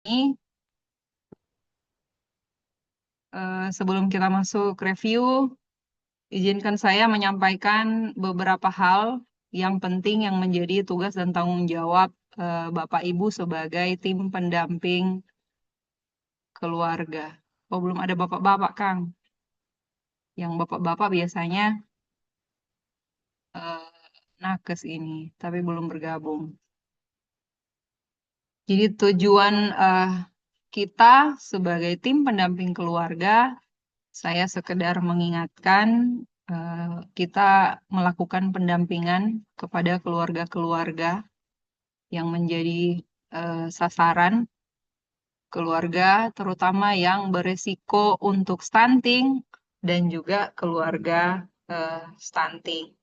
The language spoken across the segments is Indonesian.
Ini sebelum kita masuk review, izinkan saya menyampaikan beberapa hal yang penting yang menjadi tugas dan tanggung jawab Bapak Ibu sebagai tim pendamping keluarga. Oh, belum ada bapak-bapak, Kang. Yang bapak-bapak biasanya eh, nakes ini, tapi belum bergabung. Jadi tujuan kita sebagai tim pendamping keluarga, saya sekedar mengingatkan kita melakukan pendampingan kepada keluarga-keluarga yang menjadi sasaran keluarga, terutama yang beresiko untuk stunting dan juga keluarga stunting.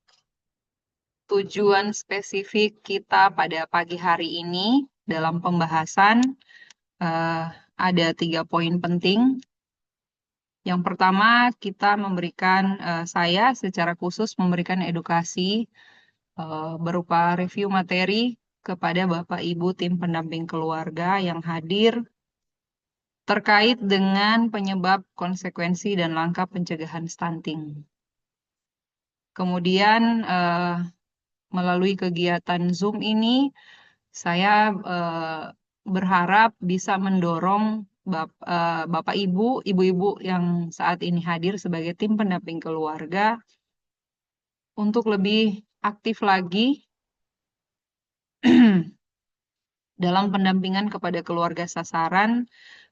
Tujuan spesifik kita pada pagi hari ini dalam pembahasan eh, ada 3 poin penting. Yang pertama, kita memberikan, saya secara khusus memberikan edukasi berupa review materi kepada Bapak Ibu tim pendamping keluarga yang hadir terkait dengan penyebab, konsekuensi, dan langkah pencegahan stunting. Kemudian, melalui kegiatan Zoom ini, saya berharap bisa mendorong Bapak Ibu, Ibu-ibu yang saat ini hadir sebagai tim pendamping keluarga untuk lebih aktif lagi dalam pendampingan kepada keluarga sasaran.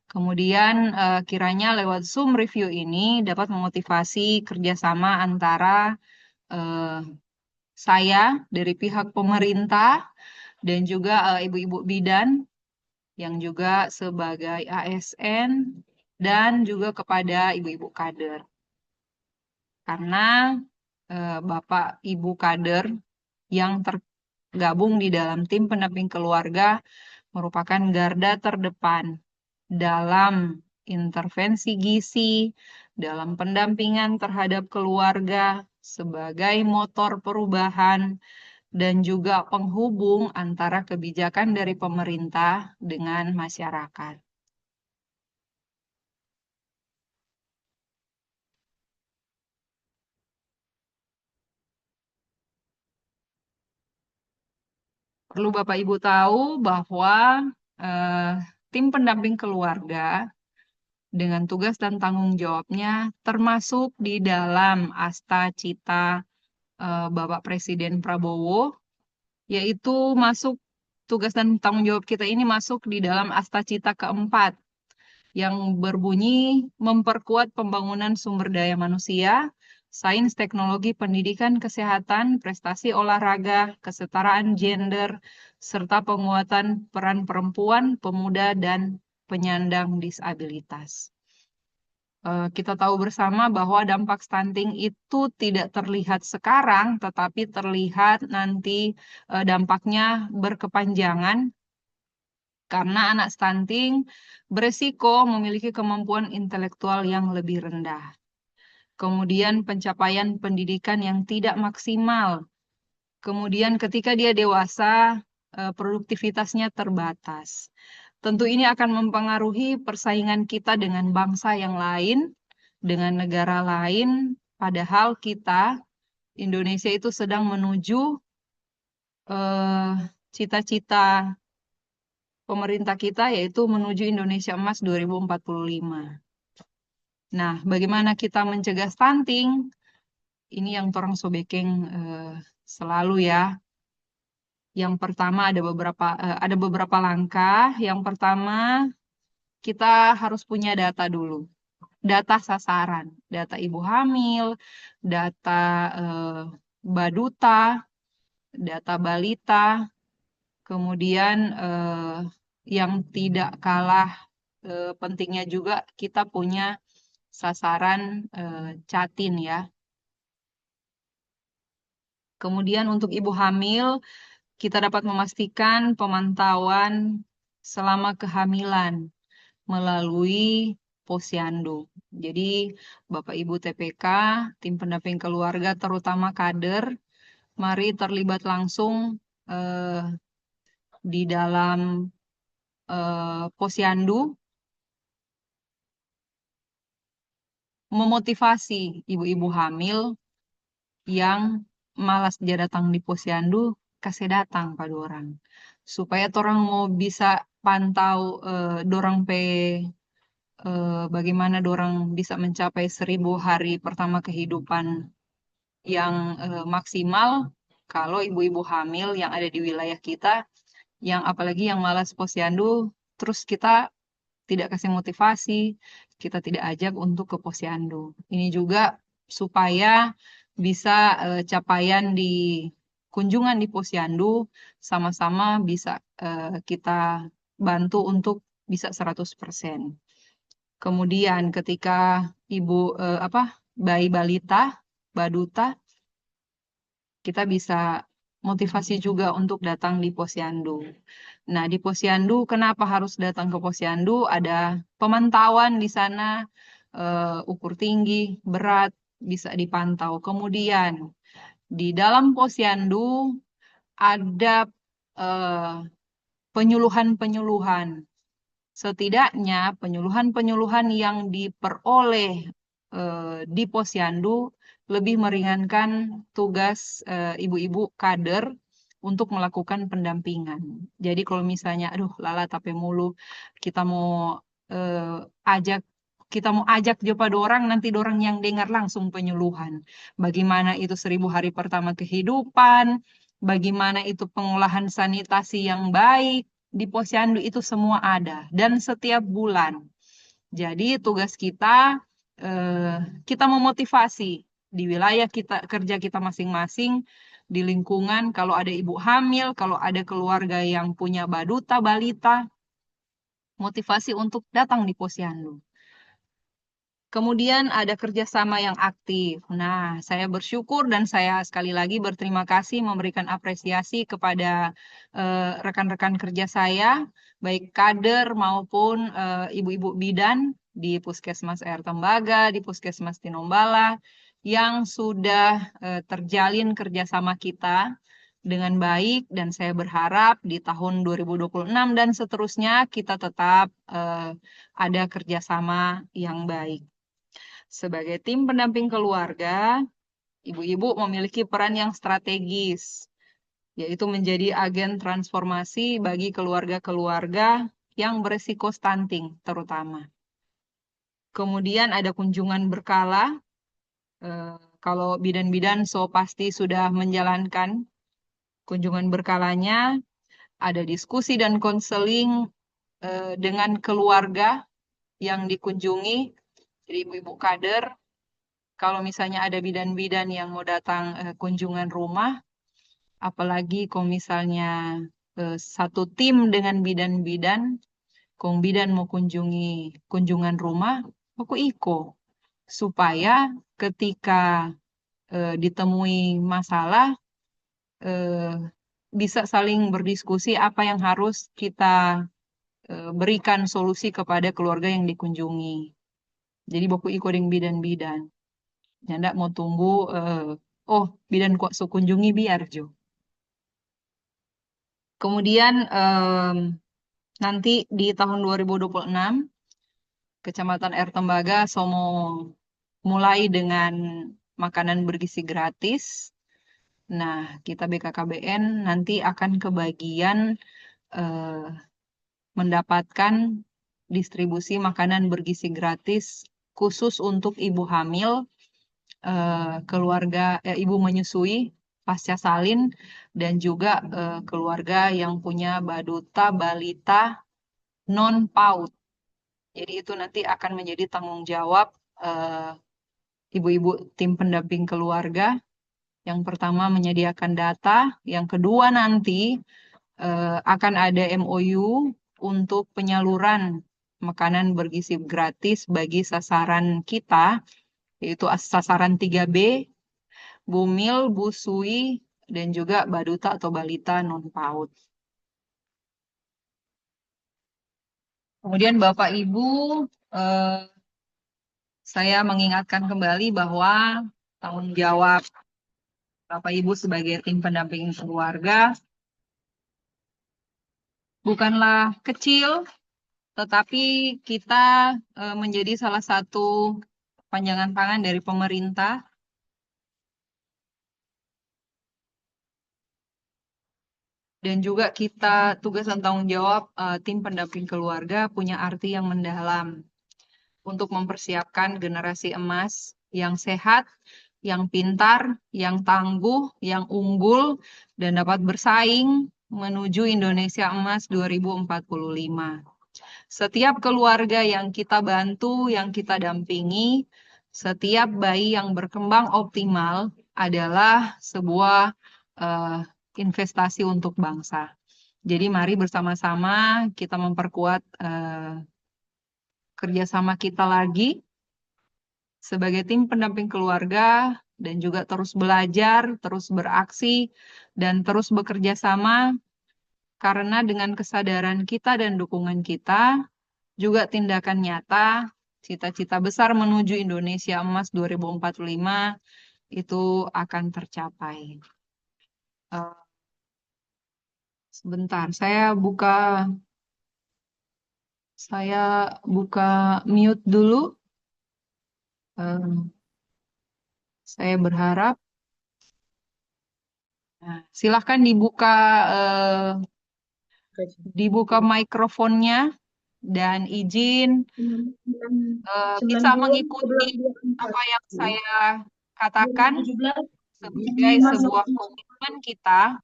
Kemudian kiranya lewat Zoom review ini dapat memotivasi kerjasama antara eh, saya dari pihak pemerintah dan juga ibu-ibu bidan yang juga sebagai ASN dan juga kepada ibu-ibu kader. Karena Bapak Ibu kader yang tergabung di dalam tim pendamping keluarga merupakan garda terdepan dalam intervensi gizi, dalam pendampingan terhadap keluarga sebagai motor perubahan dan juga penghubung antara kebijakan dari pemerintah dengan masyarakat. Perlu Bapak Ibu tahu bahwa eh, tim pendamping keluarga dengan tugas dan tanggung jawabnya termasuk di dalam Asta Cita Bapak Presiden Prabowo, yaitu masuk tugas dan tanggung jawab kita ini masuk di dalam Asta Cita keempat yang berbunyi memperkuat pembangunan sumber daya manusia, sains, teknologi, pendidikan, kesehatan, prestasi olahraga, kesetaraan gender, serta penguatan peran perempuan, pemuda, dan penyandang disabilitas. Kita tahu bersama bahwa dampak stunting itu tidak terlihat sekarang, tetapi terlihat nanti dampaknya berkepanjangan karena anak stunting beresiko memiliki kemampuan intelektual yang lebih rendah. Kemudian pencapaian pendidikan yang tidak maksimal. Kemudian ketika dia dewasa, produktivitasnya terbatas. Tentu ini akan mempengaruhi persaingan kita dengan bangsa yang lain, dengan negara lain, padahal kita, Indonesia itu sedang menuju eh, cita-cita pemerintah kita, yaitu menuju Indonesia Emas 2045. Nah, bagaimana kita mencegah stunting? Ini yang torang sobekeng selalu ya. Yang pertama ada beberapa langkah. Yang pertama, kita harus punya data dulu. Data sasaran, data ibu hamil, data eh, baduta, data balita, kemudian yang tidak kalah pentingnya juga kita punya sasaran Catin ya. Kemudian untuk ibu hamil, kita dapat memastikan pemantauan selama kehamilan melalui posyandu. Jadi Bapak Ibu TPK, tim pendamping keluarga terutama kader, mari terlibat langsung di dalam posyandu memotivasi ibu-ibu hamil yang malas dia datang di posyandu, kasih datang pada orang. Supaya orang mau bisa pantau dorang bagaimana dorang bisa mencapai 1.000 hari pertama kehidupan yang maksimal kalau ibu-ibu hamil yang ada di wilayah kita, yang apalagi yang malas posyandu, terus kita tidak kasih motivasi, kita tidak ajak untuk ke posyandu. Ini juga supaya bisa capaian di kunjungan di posyandu sama-sama bisa kita bantu untuk bisa 100%. Kemudian ketika ibu bayi balita, baduta, kita bisa motivasi juga untuk datang di posyandu. Nah, di posyandu kenapa harus datang ke posyandu? Ada pemantauan di sana, ukur tinggi, berat, bisa dipantau. Kemudian di dalam posyandu ada eh, penyuluhan-penyuluhan. Setidaknya penyuluhan-penyuluhan yang diperoleh di posyandu lebih meringankan tugas ibu-ibu kader untuk melakukan pendampingan. Jadi kalau misalnya, aduh lala tape mulu, kita mau ajak kita mau ajak pada orang, nanti orang yang dengar langsung penyuluhan. Bagaimana itu 1.000 hari pertama kehidupan, bagaimana itu pengolahan sanitasi yang baik, di posyandu itu semua ada dan setiap bulan. Jadi tugas kita eh, kita memotivasi di wilayah kita kerja kita masing-masing di lingkungan kalau ada ibu hamil, kalau ada keluarga yang punya baduta balita, motivasi untuk datang di posyandu. Kemudian ada kerjasama yang aktif. Nah, saya bersyukur dan saya sekali lagi berterima kasih memberikan apresiasi kepada rekan-rekan kerja saya, baik kader maupun ibu-ibu bidan di Puskesmas Air Tembaga, di Puskesmas Tinombala, yang sudah terjalin kerjasama kita dengan baik dan saya berharap di tahun 2026 dan seterusnya kita tetap ada kerjasama yang baik. Sebagai tim pendamping keluarga, ibu-ibu memiliki peran yang strategis, yaitu menjadi agen transformasi bagi keluarga-keluarga yang beresiko stunting terutama. Kemudian ada kunjungan berkala, kalau bidan-bidan so pasti sudah menjalankan kunjungan berkalanya, ada diskusi dan konseling dengan keluarga yang dikunjungi, jadi ibu-ibu kader. Kalau misalnya ada bidan-bidan yang mau datang kunjungan rumah, apalagi kalau misalnya satu tim dengan bidan-bidan, kalau bidan mau kunjungan rumah, aku iko. Supaya ketika ditemui masalah, eh, bisa saling berdiskusi apa yang harus kita berikan solusi kepada keluarga yang dikunjungi. Jadi boku iko dengan bidan-bidan. Nyanda mau tunggu, oh bidan kok kunjungi biar Jo. Kemudian nanti di tahun 2026, Kecamatan Air Tembaga Somo mulai dengan makanan bergizi gratis. Nah, kita BKKBN nanti akan kebagian eh, mendapatkan distribusi makanan bergizi gratis khusus untuk ibu hamil, keluarga ibu menyusui pasca salin dan juga keluarga yang punya baduta balita non PAUD. Jadi itu nanti akan menjadi tanggung jawab eh, ibu-ibu tim pendamping keluarga. Yang pertama menyediakan data, yang kedua nanti akan ada MOU untuk penyaluran makanan bergizi gratis bagi sasaran kita, yaitu sasaran 3B, Bumil, Busui, dan juga Baduta atau Balita non-PAUD. Kemudian Bapak Ibu, eh, saya mengingatkan kembali bahwa tanggung jawab Bapak Ibu sebagai tim pendamping keluarga bukanlah kecil, tetapi kita menjadi salah satu panjangan tangan dari pemerintah. Dan juga kita tugas dan tanggung jawab tim pendamping keluarga punya arti yang mendalam untuk mempersiapkan generasi emas yang sehat, yang pintar, yang tangguh, yang unggul, dan dapat bersaing menuju Indonesia Emas 2045. Setiap keluarga yang kita bantu, yang kita dampingi, setiap bayi yang berkembang optimal adalah sebuah investasi untuk bangsa. Jadi mari bersama-sama kita memperkuat kerjasama kita lagi sebagai tim pendamping keluarga dan juga terus belajar, terus beraksi, dan terus bekerja sama karena dengan kesadaran kita dan dukungan kita, juga tindakan nyata, cita-cita besar menuju Indonesia Emas 2045 itu akan tercapai. Sebentar, saya buka mute dulu. Saya berharap. Nah, silahkan dibuka mikrofonnya dan izin bisa mengikuti apa yang saya katakan sebagai sebuah komitmen kita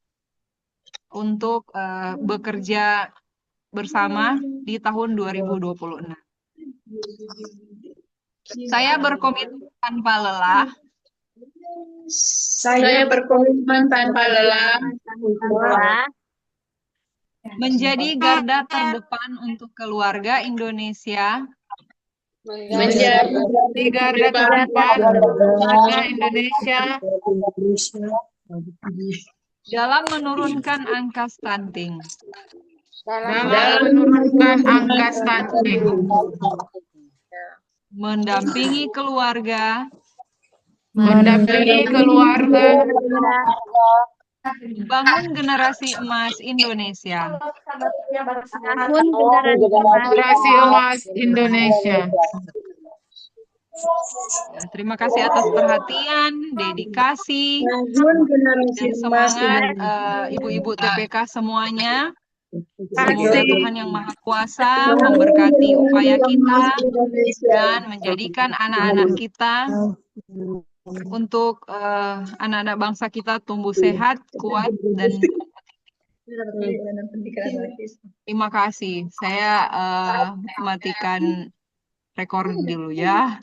untuk bekerja bersama di tahun 2026. Saya berkomitmen tanpa lelah. Saya berkomitmen tanpa lelah menjadi garda terdepan untuk keluarga Indonesia. menjadi garda terdepan keluarga Indonesia dalam menurunkan angka stunting. Mendampingi keluarga bangun generasi emas Indonesia. Terima kasih atas perhatian, dedikasi, dan semangat ibu-ibu TPK semuanya. Semoga Tuhan Yang Maha Kuasa memberkati upaya kita dan menjadikan anak-anak kita untuk anak-anak bangsa kita tumbuh sehat, kuat, dan terima kasih. Saya matikan rekor dulu ya.